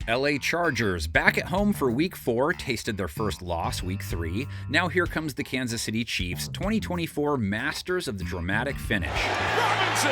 LA Chargers, back at home for Week 4, tasted their first loss Week 3. Now here comes the Kansas City Chiefs, 2024 masters of the dramatic finish. Robinson,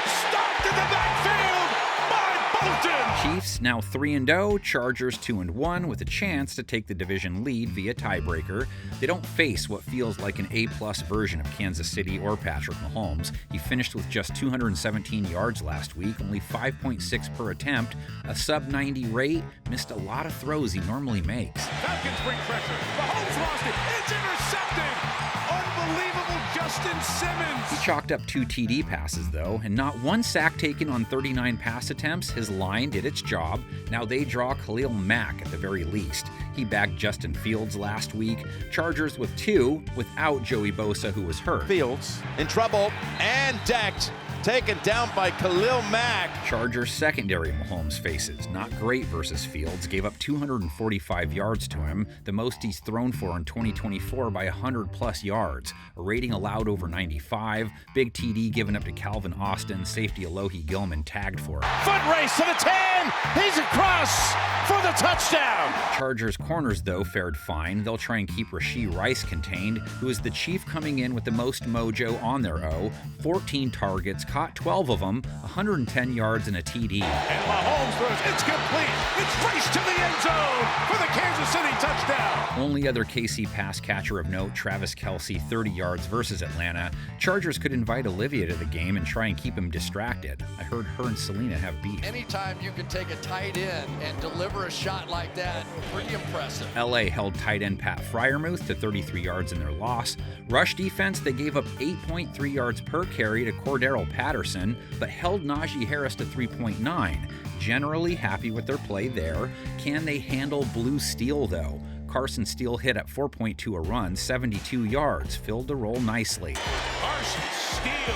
stopped in the backfield by Bolton. Chiefs now 3-0, Chargers 2-1 with a chance to take the division lead via tiebreaker. They don't face what feels like an A-plus version of Kansas City or Patrick Mahomes. He finished with just 217 yards last week, only 5.6 per attempt, a sub-90 rate, missed a lot of throws he normally makes. Falcons bring pressure. Mahomes lost it. It's intercepted. Unbelievable Justin Simmons. He chalked up 2 TD passes, though, and not one sack taken on 39 pass attempts. His line did its job. Now they draw Khalil Mack at the very least. He bagged Justin Fields last week. Chargers with 2 without Joey Bosa, who was hurt. Fields in trouble and decked. Taken down by Khalil Mack. Chargers secondary Mahomes faces. Not great versus Fields. Gave up 245 yards to him, the most he's thrown for in 2024 by 100-plus yards. A rating allowed over 95. Big TD given up to Calvin Austin. Safety Alohi Gilman tagged for it. Foot race to the 10. He's across for the touchdown. Chargers corners, though, fared fine. They'll try and keep Rashee Rice contained, who is the chief coming in with the most mojo on their O. 14 targets, caught 12 of them, 110 yards and a TD. And Mahomes throws. It's complete. It's raced to the end zone for the Kansas City touchdown. Only other KC pass catcher of note, Travis Kelce, 30 yards versus Atlanta. Chargers could invite Olivia to the game and try and keep him distracted. I heard her and Selena have beef. Anytime you can take a tight end and deliver a shot like that, pretty impressive. LA held tight end Pat Freiermuth to 33 yards in their loss. Rush defense, they gave up 8.3 yards per carry to Cordero Patterson, but held Najee Harris to 3.9. Generally happy with their play there. Can they handle Blue Steel, though? Carson Steele hit at 4.2 a run, 72 yards, filled the role nicely. Carson Steele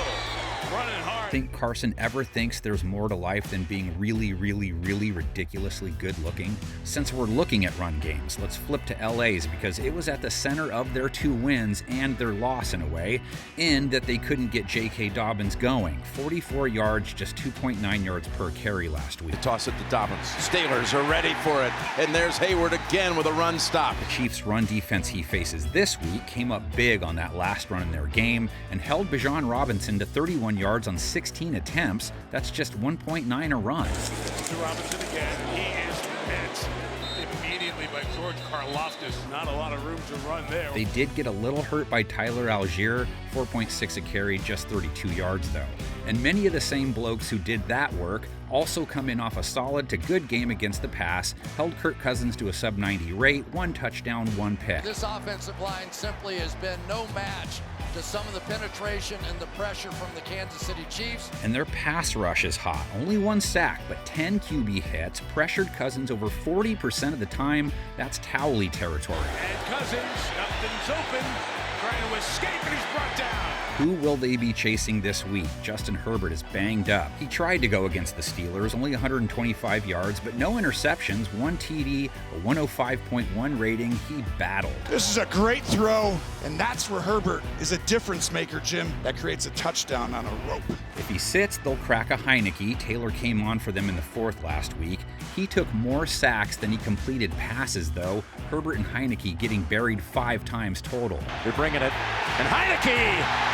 running hard. Think Carson ever thinks there's more to life than being really ridiculously good looking? Since we're looking at run games, let's flip to LA's because it was at the center of their 2 wins and their loss in a way, in that they couldn't get J.K. Dobbins going. 44 yards, just 2.9 yards per carry last week. The toss it to Dobbins. Steelers are ready for it. And there's Hayward again with a run stop. The Chiefs' run defense he faces this week came up big on that last run in their game and held Bijan Robinson to 31 yards on 16 attempts. That's just 1.9 a run. To Robinson again. He is met immediately by George Karlaftis. Not a lot of room to run there. They did get a little hurt by Tyler Algier, 4.6 a carry, just 32 yards though. And many of the same blokes who did that work also come in off a solid to good game against the pass, held Kirk Cousins to a sub-90 rate, 1 touchdown, 1 pick. This offensive line simply has been no match to some of the penetration and the pressure from the Kansas City Chiefs. And their pass rush is hot. Only 1 sack, but 10 QB hits, pressured Cousins over 40% of the time. That's Towley territory. And Cousins, nothing's open, trying to escape, and he's brought down. Who will they be chasing this week? Justin Herbert is banged up. He tried to go against the Steelers, only 125 yards, but no interceptions, 1 TD, a 105.1 rating. He battled. This is a great throw, and that's where Herbert is a difference maker, Jim. That creates a touchdown on a rope. If he sits, they'll crack a Heineke. Taylor came on for them in the 4th last week. He took more sacks than he completed passes, though. Herbert and Heineke getting buried 5 times total. They're bringing it. And Heineke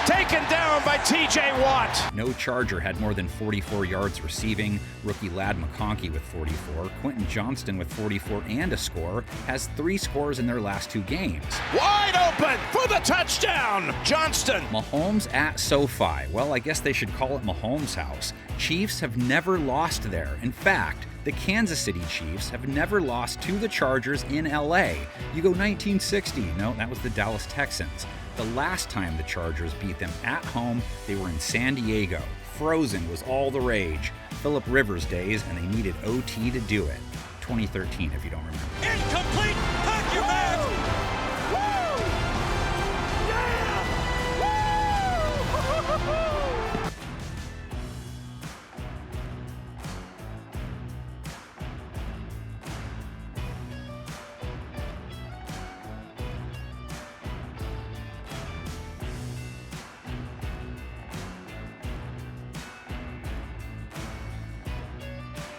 taken down by T.J. Watt. No Charger had more than 44 yards receiving. Rookie Ladd McConkey with 44. Quentin Johnston with 44 and a score. Has 3 scores in their last 2 games. Wide open for the touchdown. Johnston. Mahomes at SoFi. Well, I guess they should call it Mahomes' house. Chiefs have never lost there. In fact, the Kansas City Chiefs have never lost to the Chargers in LA. You go 1960. No, that was the Dallas Texans. The last time the Chargers beat them at home, they were in San Diego. Frozen was all the rage. Phillip Rivers days, and they needed OT to do it. 2013, if you don't remember. Incomplete.